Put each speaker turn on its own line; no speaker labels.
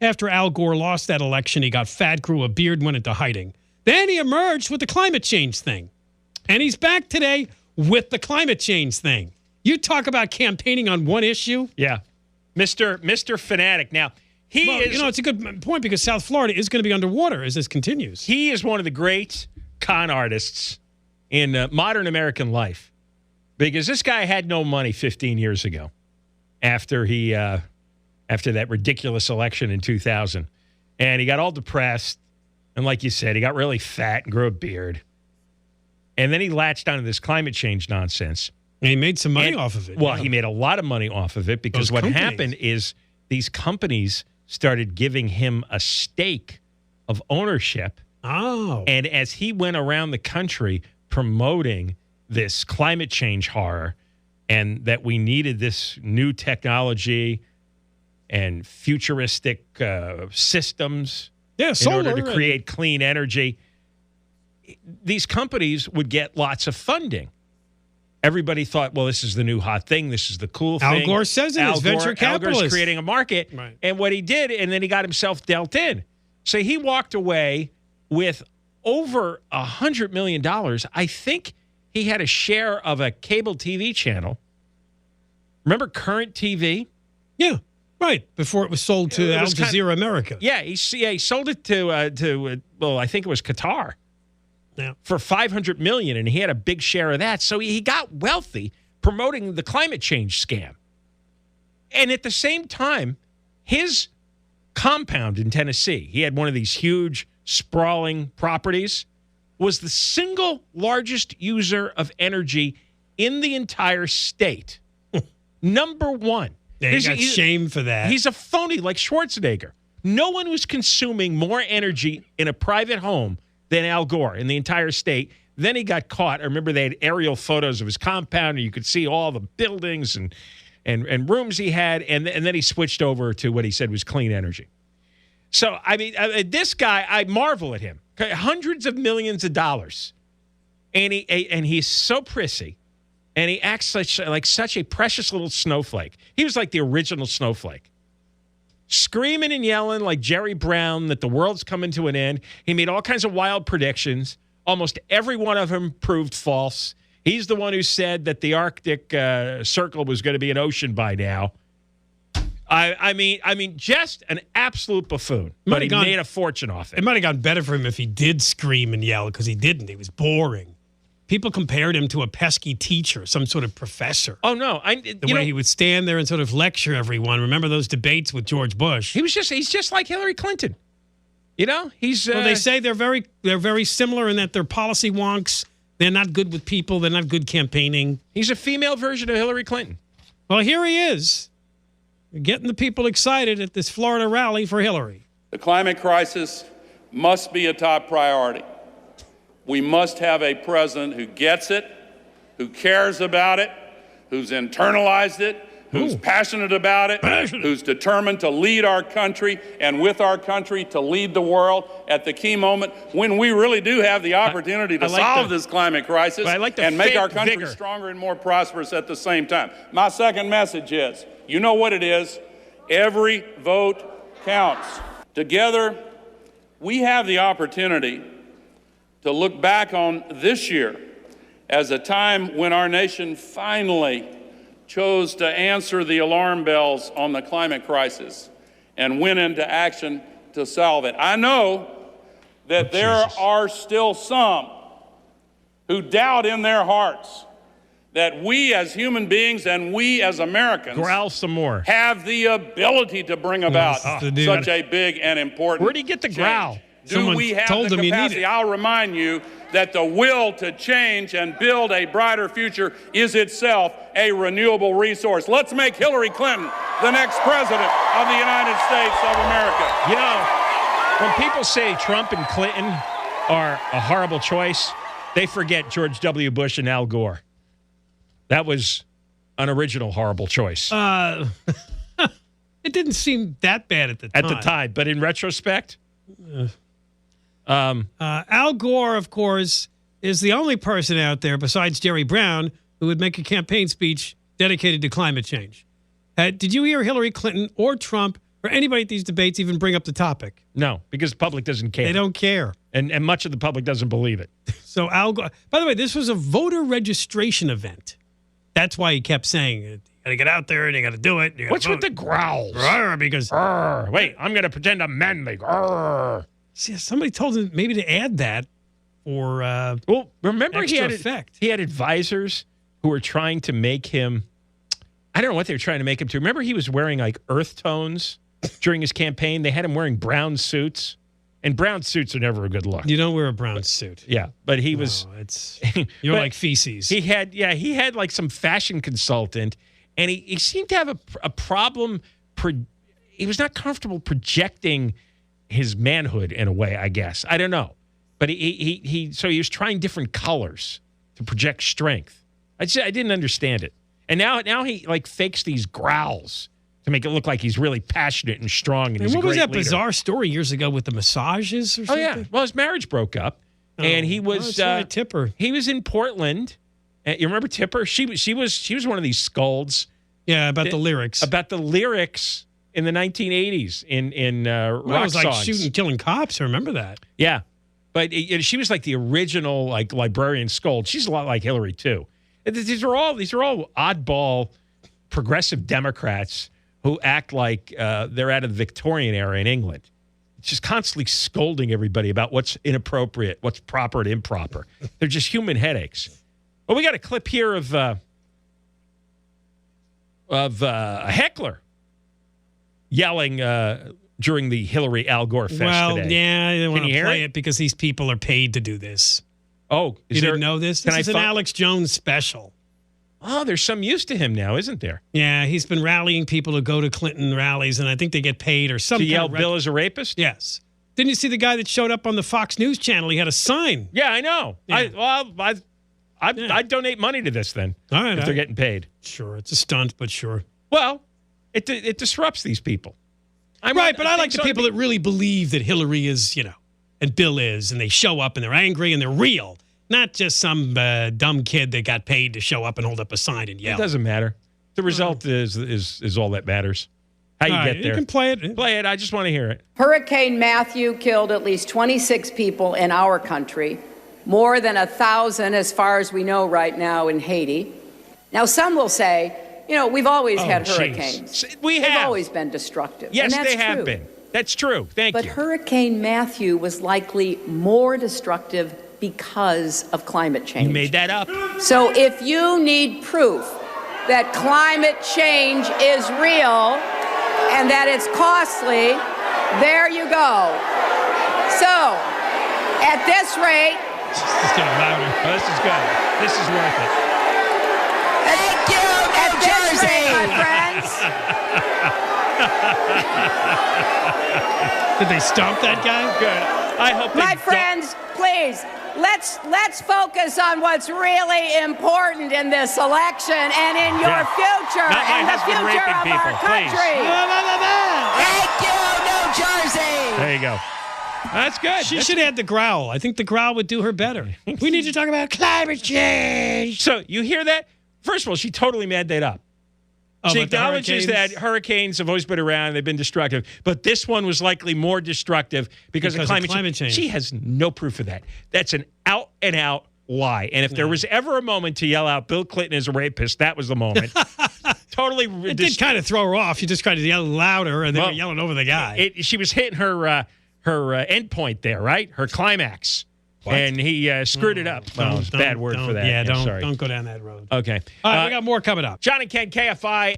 After Al Gore lost that election, he got fat, grew a beard, and went into hiding. Then he emerged with the climate change thing. And he's back today with the climate change thing. You talk about campaigning on one issue?
Yeah. Mr. Fanatic. Now,
it's a good point because South Florida is going to be underwater as this continues.
He is one of the great con artists in modern American life because this guy had no money 15 years ago after that ridiculous election in 2000. And he got all depressed. And like you said, he got really fat and grew a beard. And then he latched onto this climate change nonsense.
And he made some money off of it.
Well, he made a lot of money off of it because what happened is these companies started giving him a stake of ownership.
Oh.
And as he went around the country promoting this climate change horror and that we needed this new technology and futuristic systems in order to create clean energy, these companies would get lots of funding. Everybody thought, well, this is the new hot thing. This is the cool thing.
Al Gore says it. It's venture capitalists.
Al Gore's creating a market.
Right.
And what he did, and then he got himself dealt in. So he walked away with over $100 million. I think he had a share of a cable TV channel. Remember Current TV?
Yeah, right. Before it was sold to Al Jazeera America.
Yeah, he sold it to I think it was Qatar.
Yeah.
For $500 million, and he had a big share of that. So he got wealthy promoting the climate change scam. And at the same time, his compound in Tennessee, he had one of these huge, sprawling properties, was the single largest user of energy in the entire state. Number one.
Yeah, he got shamed for that.
He's a phony like Schwarzenegger. No one was consuming more energy in a private home than Al Gore in the entire state. Then he got caught. I remember they had aerial photos of his compound, and you could see all the buildings and rooms he had, and then he switched over to what he said was clean energy. So, I mean, this guy, I marvel at him. Hundreds of millions of dollars. And he's so prissy, and he acts like such a precious little snowflake. He was like the original snowflake. Screaming and yelling like Jerry Brown that the world's coming to an end. He made all kinds of wild predictions. Almost every one of them proved false. He's the one who said that the Arctic Circle was going to be an ocean by now. I mean, just an absolute buffoon. But he made a fortune off it.
It might have gone better for him if he did scream and yell, because he didn't. He was boring. People compared him to a pesky teacher, some sort of professor.
Oh, no.
The way he would stand there and sort of lecture everyone. Remember those debates with George Bush?
He's just like Hillary Clinton. You know, well,
they say they're very similar in that they're policy wonks. They're not good with people. They're not good campaigning.
He's a female version of Hillary Clinton.
Well, here he is, getting the people excited at this Florida rally for Hillary.
The climate crisis must be a top priority. We must have a president who gets it, who cares about it, who's internalized it, who's passionate about it, who's determined to lead our country and with our country to lead the world at the key moment when we really do have the opportunity to solve this climate crisis and make our country stronger and more prosperous at the same time. My second message is, you know what it is, every vote counts. Together, we have the opportunity to look back on this year as a time when our nation finally chose to answer the alarm bells on the climate crisis and went into action to solve it. I know that there are still some who doubt in their hearts that we as human beings and we as Americans have the ability to bring about such a big and important
Where'd he get the growl?
Do we have the capacity? I'll remind you that the will to change and build a brighter future is itself a renewable resource. Let's make Hillary Clinton the next president of the United States of America.
You know, when people say Trump and Clinton are a horrible choice, they forget George W. Bush and Al Gore. That was an original horrible choice.
It didn't seem that bad at the time.
At the time, but in retrospect...
Al Gore, of course, is the only person out there besides Jerry Brown who would make a campaign speech dedicated to climate change. Did you hear Hillary Clinton or Trump or anybody at these debates even bring up the topic.
No, because the public doesn't care.
They don't care.
And much of the public doesn't believe it.
So Al Gore, by the way, this was a voter registration event. That's why he kept saying, you got to get out there and you got to do it.
What's with the growls?
Because
wait, I'm going to pretend I'm manly.
see, somebody told him maybe to add that for
well, remember
extra effect.
He had advisors who were trying to make him, I don't know what they were trying to make him to. Remember he was wearing like earth tones during his campaign? They had him wearing brown suits. And brown suits are never a good look.
You don't wear a brown suit.
Yeah, but he was.
You're like feces.
He had like some fashion consultant, and he seemed to have a problem. He was not comfortable projecting his manhood in a way, I guess. I don't know, but he was trying different colors to project strength. I didn't understand it, and now he like fakes these growls to make it look like he's really passionate and strong. And he's
what was that
leader.
bizarre story years ago with the massages or something?
Oh, yeah. Well, his marriage broke up, and he was
Tipper.
He was in Portland. You remember Tipper? She was one of these scolds.
Yeah, about the lyrics.
About the lyrics in the 1980s in rock
it was like
songs.
shooting, killing cops. I remember that.
Yeah, but she was like the original like librarian scold. She's a lot like Hillary too. These are all oddball progressive Democrats who act like they're out of the Victorian era in England. Just constantly scolding everybody about what's inappropriate, what's proper and improper. They're just human headaches. Well, we got a clip here of a heckler yelling during the Hillary Al Gore fest today.
Yeah, I didn't want to play
it?
it because these people are paid to do this.
Oh,
you didn't know this? This is an Alex Jones special.
Oh, there's some use to him now, isn't there?
Yeah, he's been rallying people to go to Clinton rallies, and I think they get paid or something.
To yell Bill is a rapist?
Yes. Didn't you see the guy that showed up on the Fox News channel? He had a sign.
Yeah, I know.
Yeah.
I'd donate money to this then.
All right.
If they're getting paid.
Sure, it's a stunt, but sure.
Well, it disrupts these people.
But I like the people that really believe that Hillary is, and Bill is, and they show up and they're angry and they're real. Not just some dumb kid that got paid to show up and hold up a sign and yell.
It doesn't matter. The result is all that matters. How you get there.
You can play it.
Play it. I just want to hear it.
Hurricane Matthew killed at least 26 people in our country, more than 1,000 as far as we know right now in Haiti. Now, some will say, we've always had hurricanes.
They've
always been destructive.
Yes,
and that's
they have
true.
been. That's true. Thank you.
But Hurricane Matthew was likely more destructive because of climate change.
You made that up.
So if you need proof that climate change is real and that it's costly, there you go. So, at this rate...
It's getting louder.
Oh, this is good. This is worth it.
Thank you, New Jersey! My friends.
Did they stomp that guy?
Good. I hope
My friends, please, let's focus on what's really important in this election and in your future and the future of our country. Thank you, New Jersey.
There you go. That's good.
She should add the growl. I think the growl would do her better. We need to talk about climate change.
So you hear that? First of all, she totally made that up. She acknowledges that hurricanes have always been around. They've been destructive. But this one was likely more destructive because of climate change. She has no proof of that. That's an out-and-out lie. And if there was ever a moment to yell out, Bill Clinton is a rapist, that was the moment. Totally.
It did kind of throw her off. You just tried to yell louder, and then you're yelling over the guy.
She was hitting her end point there, right? Her climax. What? And he screwed it up. Well, it's a bad word for that.
Yeah, don't go down that road.
Okay.
All right, we got more coming up.
John and Ken, KFI.